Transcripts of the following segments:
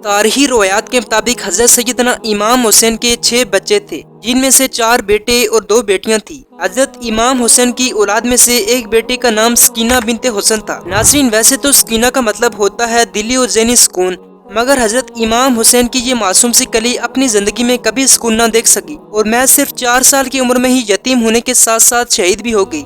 تاریخی روایات کے مطابق حضرت سیدنا امام حسین کے 6 بچے تھے، جن میں سے 4 بیٹے اور 2 بیٹیاں تھیں۔ حضرت امام حسین کی اولاد میں سے ایک بیٹی کا نام سکینہ بنت حسن تھا۔ ناظرین، ویسے تو سکینہ کا مطلب ہوتا ہے دلی اور ذہنی سکون، مگر حضرت امام حسین کی یہ معصوم سی کلی اپنی زندگی میں کبھی سکون نہ دیکھ سکی اور محض صرف 4 سال کی عمر میں ہی یتیم ہونے کے ساتھ ساتھ شہید بھی ہو گئی۔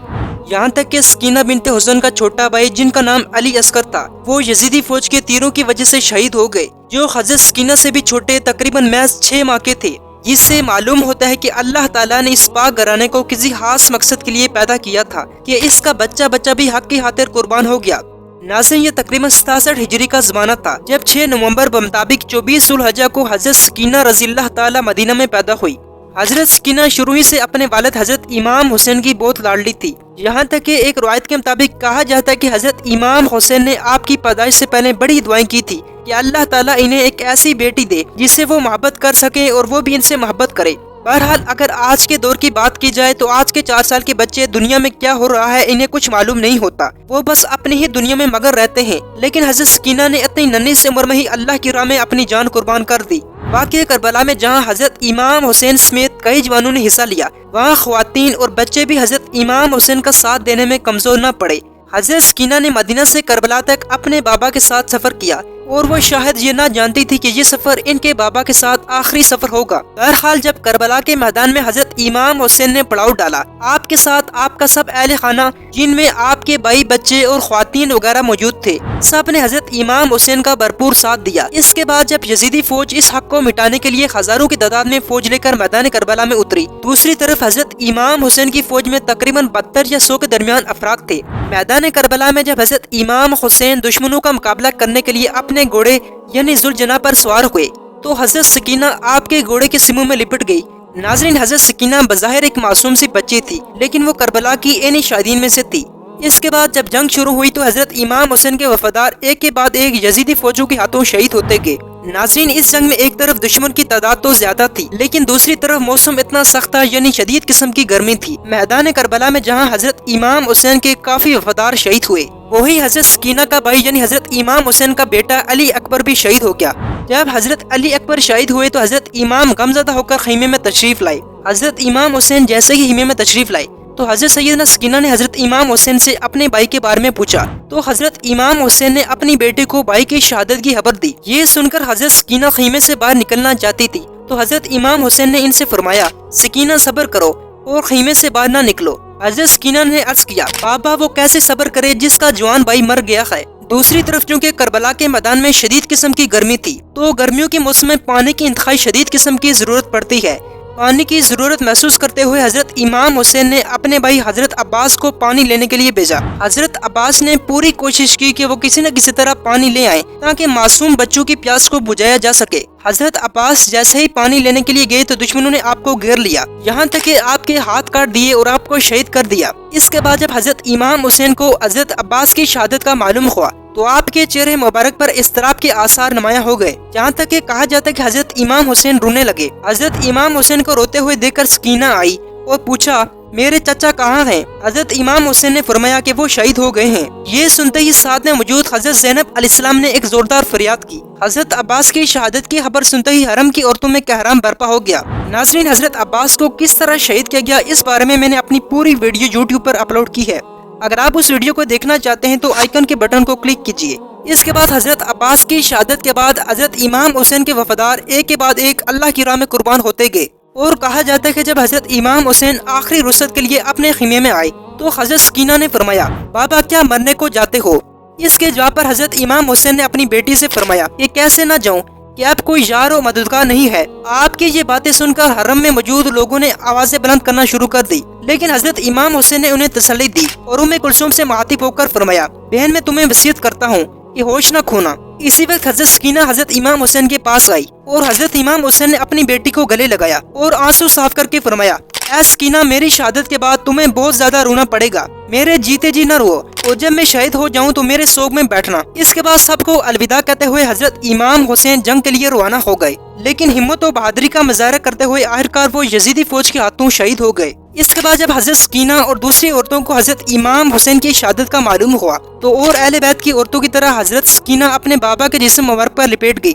یہاں تک کہ سکینہ بنت حسن کا چھوٹا بھائی جن کا نام علی اصغر تھا، وہ یزیدی فوج کے تیروں کی وجہ سے شہید ہو گئے، جو حضرت سکینہ سے بھی چھوٹے تقریباً محض 6 ماہ کے تھے۔ جس سے معلوم ہوتا ہے کہ اللہ تعالیٰ نے اس پاک گھرانے کو کسی خاص مقصد کے لیے پیدا کیا تھا کہ اس کا بچہ بھی حق کی خاطر قربان ہو گیا۔ ناظرین، یہ تقریباً 67 ہجری کا زمانہ تھا جب 6 نومبر بمطابق 24 ذو الحجہ کو حضرت سکینہ رضی اللہ تعالیٰ مدینہ میں پیدا ہوئی۔ حضرت سکینہ شروع ہی سے اپنے والد حضرت امام حسین کی بہت لاڈلی تھی، یہاں تک کہ ایک روایت کے مطابق کہا جاتا ہے کہ حضرت امام حسین نے آپ کی پیدائش سے پہلے بڑی دعائیں کی تھی کہ اللہ تعالیٰ انہیں ایک ایسی بیٹی دے جس سے وہ محبت کر سکے اور وہ بھی ان سے محبت کرے۔ بہرحال اگر آج کے دور کی بات کی جائے تو آج کے 4 سال کے بچے دنیا میں کیا ہو رہا ہے انہیں کچھ معلوم نہیں ہوتا، وہ بس اپنی ہی دنیا میں مگن رہتے ہیں۔ لیکن حضرت سکینہ نے اتنی ننھی سی عمر میں ہی اللہ کی راہ میں اپنی جان قربان کر دی۔ واقعہ کربلا میں جہاں حضرت امام حسین سمیت کئی جوانوں نے حصہ لیا، وہاں خواتین اور بچے بھی حضرت امام حسین کا ساتھ دینے میں کمزور نہ پڑے۔ حضرت سکینہ نے مدینہ سے کربلا تک اپنے بابا کے ساتھ سفر کیا اور وہ شاید یہ نہ جانتی تھی کہ یہ سفر ان کے بابا کے ساتھ آخری سفر ہوگا۔ بہرحال جب کربلا کے میدان میں حضرت امام حسین نے پڑاؤ ڈالا، آپ کے ساتھ آپ کا سب اہل خانہ جن میں آپ کے بھائی بچے اور خواتین وغیرہ موجود تھے، سب نے حضرت امام حسین کا بھرپور ساتھ دیا۔ اس کے بعد جب یزیدی فوج اس حق کو مٹانے کے لیے ہزاروں کی تعداد میں فوج لے کر میدان کربلا میں اتری، دوسری طرف حضرت امام حسین کی فوج میں تقریباً 72 یا 100 کے درمیان افراد تھے۔ میدان کربلا میں جب حضرت امام حسین دشمنوں کا مقابلہ کرنے کے لیے اپنے گھوڑے یعنی ذوالجناح پر سوار ہوئے تو حضرت سکینہ آپ کے گھوڑے کے سموں میں لپٹ گئی۔ ناظرین، حضرت سکینہ بظاہر ایک معصوم سی بچی تھی، لیکن وہ کربلا کی عینی شاہدین میں سے تھی۔ اس کے بعد جب جنگ شروع ہوئی تو حضرت امام حسین کے وفادار ایک کے بعد ایک یزیدی فوجوں کے ہاتھوں شہید ہوتے گئے۔ ناظرین، اس جنگ میں ایک طرف دشمن کی تعداد تو زیادہ تھی، لیکن دوسری طرف موسم اتنا سخت تھا، یعنی شدید قسم کی گرمی تھی۔ میدان کربلا میں جہاں حضرت امام حسین کے کافی وفادار شہید ہوئے، وہی حضرت سکینہ کا بھائی یعنی حضرت امام حسین کا بیٹا علی اکبر بھی شہید ہو گیا۔ جب حضرت علی اکبر شہید ہوئے تو حضرت امام غمزدہ ہو کر خیمے میں تشریف لائے۔ حضرت امام حسین جیسے ہی خیمے میں تشریف لائے تو حضرت سیدنا سکینہ نے حضرت امام حسین سے اپنے بھائی کے بارے میں پوچھا تو حضرت امام حسین نے اپنی بیٹے کو بھائی کی شہادت کی خبر دی۔ یہ سن کر حضرت سکینہ خیمے سے باہر نکلنا چاہتی تھی تو حضرت امام حسین نے ان سے فرمایا، سکینہ صبر کرو اور خیمے سے باہر نہ نکلو۔ حضرت سکینہ نے عرض کیا، بابا وہ کیسے صبر کرے جس کا جوان بھائی مر گیا ہے۔ دوسری طرف چونکہ کربلا کے میدان میں شدید قسم کی گرمی تھی تو گرمیوں کے موسم میں پانی کی انتہائی شدید قسم کی ضرورت پڑتی ہے۔ پانی کی ضرورت محسوس کرتے ہوئے حضرت امام حسین نے اپنے بھائی حضرت عباس کو پانی لینے کے لیے بھیجا۔ حضرت عباس نے پوری کوشش کی کہ وہ کسی نہ کسی طرح پانی لے آئیں تاکہ معصوم بچوں کی پیاس کو بجھایا جا سکے۔ حضرت عباس جیسے ہی پانی لینے کے لیے گئے تو دشمنوں نے آپ کو گھیر لیا، یہاں تک کہ آپ کے ہاتھ کاٹ دیے اور آپ کو شہید کر دیا۔ اس کے بعد جب حضرت امام حسین کو حضرت عباس کی شہادت کا معلوم ہوا تو آپ کے چہرے مبارک پر اضطراب کے آثار نمایاں ہو گئے، جہاں تک کہ کہا جاتا ہے کہ حضرت امام حسین رونے لگے۔ حضرت امام حسین کو روتے ہوئے دیکھ کر سکینہ آئی اور پوچھا، میرے چچا کہاں ہیں؟ حضرت امام حسین نے فرمایا کہ وہ شہید ہو گئے ہیں۔ یہ سنتے ہی ساتھ میں موجود حضرت زینب علیہ السلام نے ایک زوردار فریاد کی۔ حضرت عباس کی شہادت کی خبر سنتے ہی حرم کی عورتوں میں قہرام برپا ہو گیا۔ ناظرین، حضرت عباس کو کس طرح شہید کیا گیا اس بارے میں نے اپنی پوری ویڈیو یوٹیوب پر اپلوڈ کی ہے، اگر آپ اس ویڈیو کو دیکھنا چاہتے ہیں تو آئیکن کے بٹن کو کلک کیجیے۔ اس کے بعد حضرت عباس کی شہادت کے بعد حضرت امام حسین کے وفادار ایک کے بعد ایک اللہ کی راہ میں قربان ہوتے گئے، اور کہا جاتا ہے کہ جب حضرت امام حسین آخری رخصت کے لیے اپنے خیمے میں آئے تو حضرت سکینہ نے فرمایا، بابا کیا مرنے کو جاتے ہو؟ اس کے جواب پر حضرت امام حسین نے اپنی بیٹی سے فرمایا، یہ کیسے نہ جاؤں کہ اب کوئی یار و مددگار نہیں ہے۔ آپ کی یہ باتیں سن کر حرم میں موجود لوگوں نے آوازیں بلند کرنا شروع کر دی، لیکن حضرت امام حسین نے انہیں تسلی دی اور ام کلثوم سے مخاطب ہو کر فرمایا، بہن میں تمہیں وصیت کرتا ہوں کہ ہوش نہ کھونا۔ اسی وقت حضرت سکینہ حضرت امام حسین کے پاس آئی اور حضرت امام حسین نے اپنی بیٹی کو گلے لگایا اور آنسو صاف کر کے فرمایا، اے سکینہ میری شہادت کے بعد تمہیں بہت زیادہ رونا پڑے گا، میرے جیتے جی نہ رو، اور جب میں شہید ہو جاؤں تو میرے سوگ میں بیٹھنا۔ اس کے بعد سب کو الوداع کہتے ہوئے حضرت امام حسین جنگ کے لیے روانہ ہو گئے، لیکن ہمت و بہادری کا مظاہرہ کرتے ہوئے آخرکار وہ یزیدی فوج کے ہاتھوں شہید ہو گئے۔ اس کے بعد جب حضرت سکینہ اور دوسری عورتوں کو حضرت امام حسین کی شہادت کا معلوم ہوا تو اور اہل بیت کی عورتوں کی طرح حضرت سکینہ اپنے بابا کے جسم مبارک پر لپیٹ گئی،